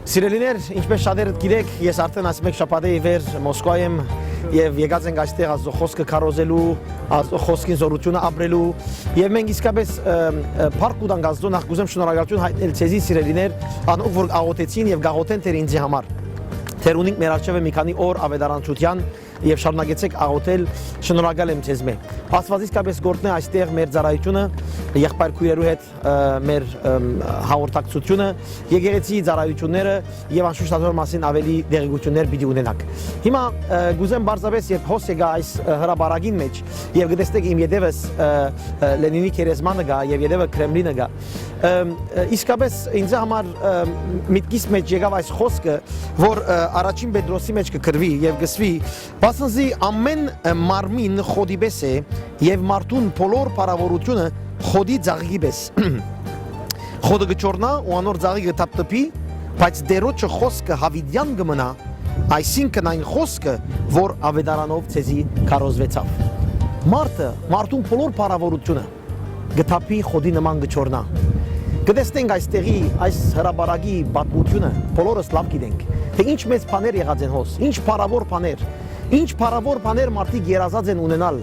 Սիրելիներ, ինչպես շատերդ գիտեք, ես արդեն այս մեկ շաբաթի վեր Մոսկվա եմ եւ եկած ենք այստեղ Աստծո խոսքը քարոզելու, Աստծո խոսքին զորությունը ապրելու եւ մենք իսկապես փառք ունենք Աստծո նախ կուզեմ շնորհակալություն հայտնել ցեզի սիրելիներ, անոնք որ աղոթեցին եւ գաղոթեն թեր ինձի համար։ Թեր ունենք մեր արժեվը մի քանի օր ավետարանչության եւ շարունակեցեք աղոթել, շնորհակալ եմ ցեզ մեկ։ Աստված իսկապես գործն է այստեղ մեր ծառայությունը, եղբայր քույրերու հետ մեր հաղորդակցությունը, եկեղեցի ծառայությունները եւ անշուշտ ադոր մասին ավելի դերակցություններ պիտի ունենանք։ Հիմա գուզեմ բարձրապես երբ հոս եկա այս հրաբարագին մեջ եւ գտեստեք իմ յետևս Լենինի քերեզմանը գա եւ յետևը Կրեմլինը գա։ Իսկապես ինձ համար միտքիս մեջ եկավ այս խոսքը, որ առաջին Պետրոսի մեջ կգրվի եւ գսվի, բացնզի ամեն մարմին խոդի պես է եւ մարդուն բոլոր փառավորությունը խոդի ծաղիկի պես։ Խոդը գճորնա ու անոր ծաղիկը թափտփի, բայց դերոջը խոսքը հավիդյան կմնա, այսինքն այն խոսքը, որ ավետարանով ցեզի քարոզվեցավ։ Մարդուն բոլոր փառավորությունը գտափի խոդի նման գճորնա։ Գտեստենք այստեղի այս հրաբարագի պատմությունը բոլորս լավ գիտենք, թե ինչ մեծ բաներ եղած են հոս, ինչ փառավոր բաներ մարդիկ երազած են ունենալ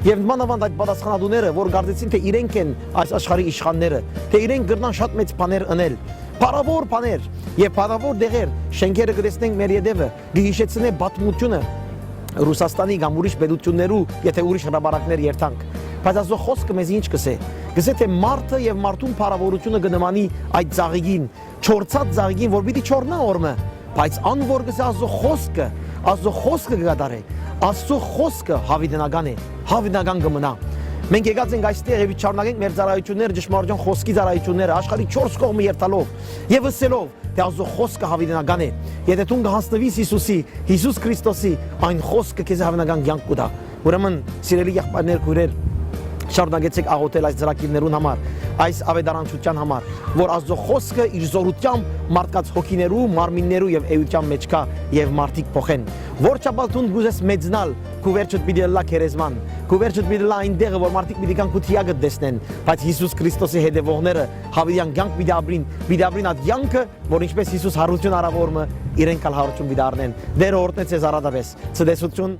եւ մանավանդ այդ պատասխանատուները, որ գարձեցին թե իրենք են այս աշխարհի իշխանները, թե իրենք գրնան շատ մեծ բաներ անել, փառավոր բաներ եւ փառավոր դեղեր, շենքերը գտեստենք մեր յետևը, գհիշեցնե պատմությունը Ռուսաստանի կամ ուրիշ պետություններու, եթե ուրիշ հրաբարակներ երթանք, բայց Աստծո խոսքը մեզ ինչ կսե։ Գսե թե մարդը եւ մարդուն փառավորությունը կնմանի այդ ծաղիկին, չորցած ծաղիկին, որ պիտի չորնա օրը, բայց անոր գսե Աստծո խոսքը կգադարե։ Աստծո խոսքը հավիտենական է, հավիտենական կմնա։ Մենք եկած ենք այստեղ եւ շարունակենք մեր ծառայությունները, ճշմարտության խոսքի ծառայությունները աշխարհի 4 կողմը երթալով եւ ըսելով, թե Աստծո խոսքը հավիտենական է։ Եթե դու կհասնվիս Հիսուսի, Հիսուս Քրիստոսի, այն խոսքը քեզ հավիտենական կյանք կտա։ Ուրեմն, սիրելի եղբայրներ, քույրեր, շարունակեցեք աղոթել այս ծրագիրներուն համար, այս ավետարանչության համար, որ Աստծո խոսքը իր զորությամբ մարդկաց հոգիներու, մարմիններու եւ էության մեջ կա եւ մարդիկ փոխեն։ Որչապատուն գուզես մեծնալ, քուվերջդ պիտի լա քերեզման, քուվերջդ պիտի լա այնտեղը, որ մարդիկ պիտի կան քութիագը տեսնեն, բայց Հիսուս Քրիստոսի հետևողները հավիտյան կյանք պիտի ապրին այդ կյանքը, որ ինչպես Հիսուս հարություն արավորը իրենք ալ հարություն պիտի առնեն։ Դերը օրհնեց ձեզ առատապես։ Ցտեսություն